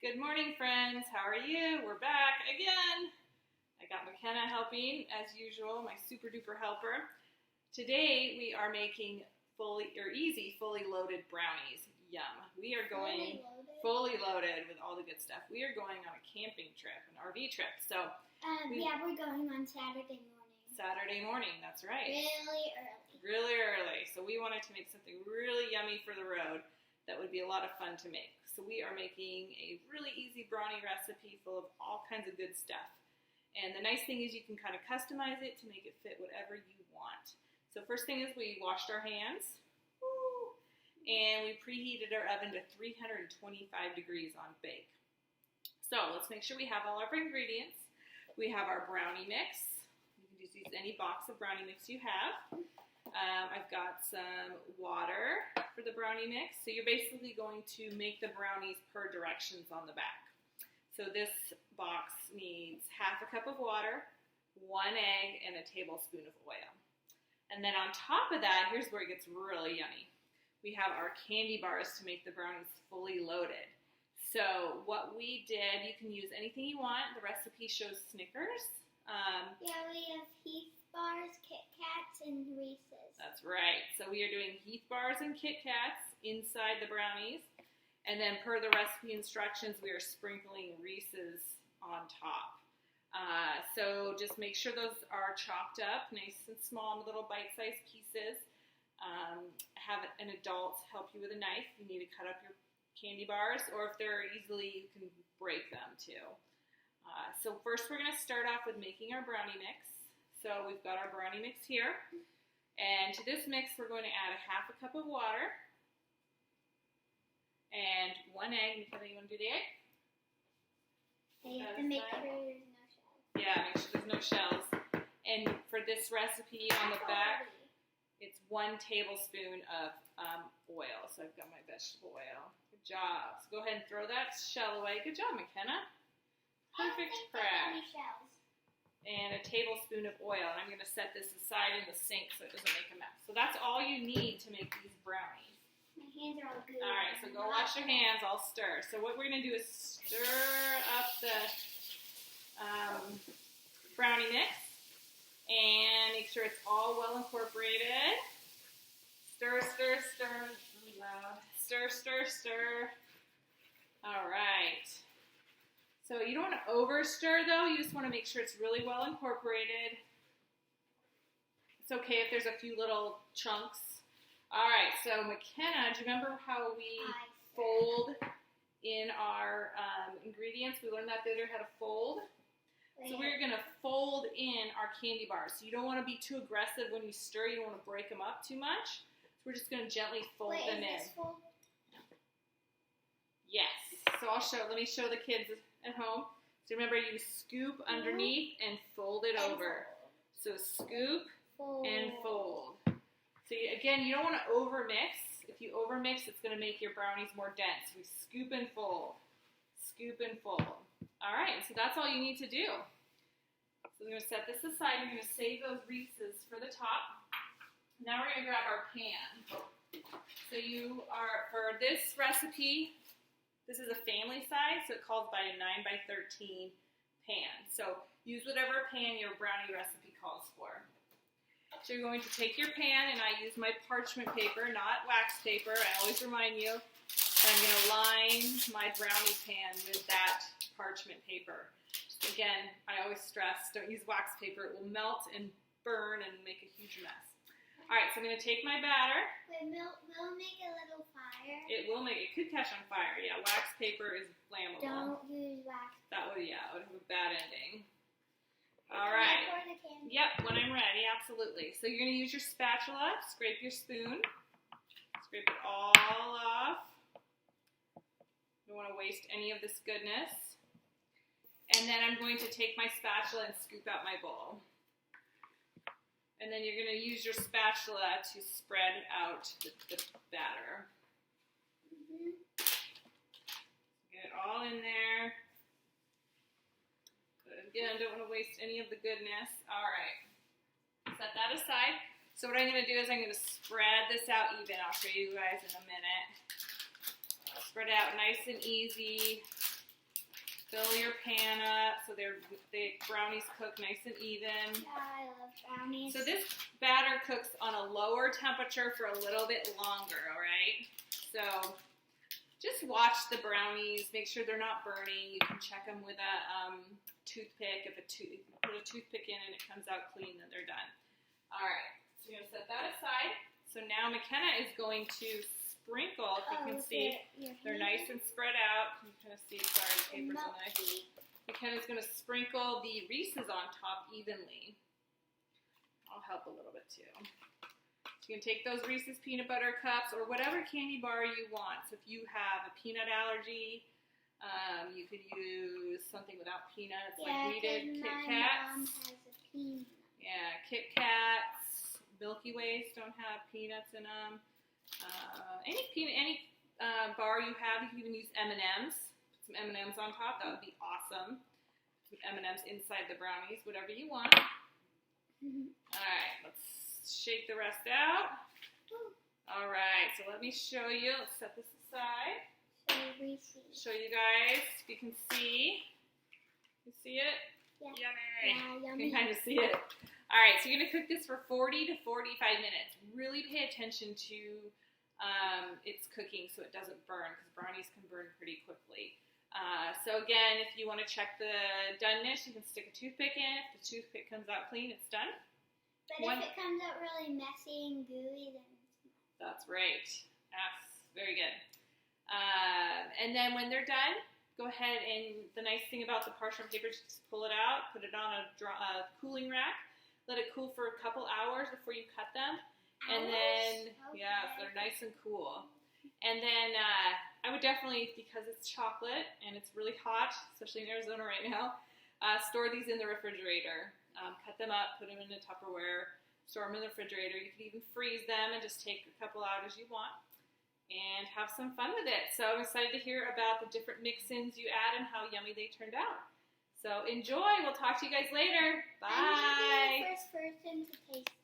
Good morning, friends. How are you? We're back again. I got McKenna helping, as usual, my super duper helper. Today we are making fully loaded brownies. Yum. We are going fully loaded with all the good stuff. We are going on a camping trip, an RV trip. So we're going on Saturday morning. Saturday morning, that's right. Really early. Really early. So we wanted to make something really yummy for the road that would be a lot of fun to make. So we are making a really easy brownie recipe full of all kinds of good stuff. And the nice thing is you can kind of customize it to make it fit whatever you want. So first thing is we washed our hands. Woo, and we preheated our oven to 325 degrees on bake. So let's make sure we have all of our ingredients. We have our brownie mix. You can just use any box of brownie mix you have. I've got some water for the brownie mix. So you're basically going to make the brownies per directions on the back. So this box needs half a cup of water, 1 egg, and a tablespoon of oil. And then on top of that, here's where it gets really yummy. We have our candy bars to make the brownies fully loaded. So what we did, you can use anything you want. The recipe shows Snickers. We have Heath bars, Kit Kats, and Reese's. That's right. So we are doing Heath bars and Kit Kats inside the brownies. And then per the recipe instructions, we are sprinkling Reese's on top. So just make sure those are chopped up nice and small in little bite-sized pieces. Have an adult help you with a knife. You need to cut up your candy bars, or if they're easily, you can break them too. So first we're going to start off with making our brownie mix. So we've got our brownie mix here. And to this mix, we're going to add a half a cup of water and 1 egg. Nikita, you want to do the egg? You have to make sure there's no shells. Yeah, make sure there's no shells. And for this recipe on the back, it's 1 tablespoon of oil. So I've got my vegetable oil. Good job. So go ahead and throw that shell away. Good job, McKenna. Perfect crack. And a tablespoon of oil. And I'm going to set this aside in the sink so it doesn't make a mess. So that's all you need to make these brownies. My hands are all good. All right, so go wash your hands. I'll stir. So what we're going to do is stir up the brownie mix and make sure it's all well incorporated. Stir, stir, stir. Really loud. Stir, stir, stir. All right. So you don't want to over stir though, you just want to make sure it's really well incorporated. It's okay if there's a few little chunks. All right, so McKenna, do you remember how we fold in our ingredients? We learned that the other how to fold. So we're going to fold in our candy bars. So you don't want to be too aggressive when you stir, you don't want to break them up too much. So we're just going to gently fold them in. Yes. So let me show the kids at home. So remember, you scoop underneath and fold it over. So scoop and fold. So again, you don't want to overmix. If you overmix, it's going to make your brownies more dense. We scoop and fold. Scoop and fold. All right, so that's all you need to do. So we're going to set this aside. We're going to save those Reese's for the top. Now we're going to grab our pan. So for this recipe, this is a family size, so it calls by a 9 by 13 pan. So use whatever pan your brownie recipe calls for. So you're going to take your pan, and I use my parchment paper, not wax paper. I always remind you. And I'm going to line my brownie pan with that parchment paper. Again, I always stress, don't use wax paper. It will melt and burn and make a huge mess. All right, so I'm going to take my batter. Wait, will it make a little fire? It could catch on fire. Yeah, wax paper is flammable. Don't use wax. That would have a bad ending. All right. Yep, when I'm ready, absolutely. So you're going to use your spatula, scrape your spoon, scrape it all off. You don't want to waste any of this goodness. And then I'm going to take my spatula and scoop out my bowl. And then you're going to use your spatula to spread out the batter. Get it all in there. But again, don't want to waste any of the goodness. All right. Set that aside. So what I'm going to do is I'm going to spread this out even. I'll show you guys in a minute. Spread it out nice and easy. Fill your pan up so the brownies cook nice and even. Yeah, I love brownies. So this batter cooks on a lower temperature for a little bit longer, all right? So just watch the brownies. Make sure they're not burning. You can check them with a toothpick. If you put a toothpick in and it comes out clean, then they're done. All right, so you're going to set that aside. So now McKenna is going to sprinkle, if you can see, they're nice and spread out. You can kind of see, sorry, the paper's on there. McKenna's going to sprinkle the Reese's on top evenly. I'll help a little bit too. So you can take those Reese's peanut butter cups or whatever candy bar you want. So if you have a peanut allergy, you could use something without peanuts, like we did Kit Kats. Mom has a peanut. Yeah, Kit Kats, Milky Ways don't have peanuts in them. Any bar you have, you can even use M&Ms. Put some M&Ms on top. That would be awesome. Some M&Ms inside the brownies, whatever you want. All right, let's shake the rest out. All right, so let me show you. Let's set this aside. Show you guys if you can see. You see it? Yeah. Yummy. Yeah, yummy. You can kind of see it. All right, so you're going to cook this for 40 to 45 minutes. Really pay attention to its cooking so it doesn't burn, because brownies can burn pretty quickly. So again, if you want to check the doneness, you can stick a toothpick in. If the toothpick comes out clean, it's done. But if it comes out really messy and gooey, then it's not. That's right. Yes, very good. And then when they're done, go ahead and the nice thing about the parchment paper is just pull it out, put it on a cooling rack, let it cool for a couple hours before you cut them. And then, yeah, so they're nice and cool. And then I would definitely, because it's chocolate and it's really hot, especially in Arizona right now, store these in the refrigerator. Cut them up, put them in a Tupperware, store them in the refrigerator. You can even freeze them and just take a couple out as you want and have some fun with it. So I'm excited to hear about the different mix-ins you add and how yummy they turned out. So enjoy. We'll talk to you guys later. Bye. I'm the first person to taste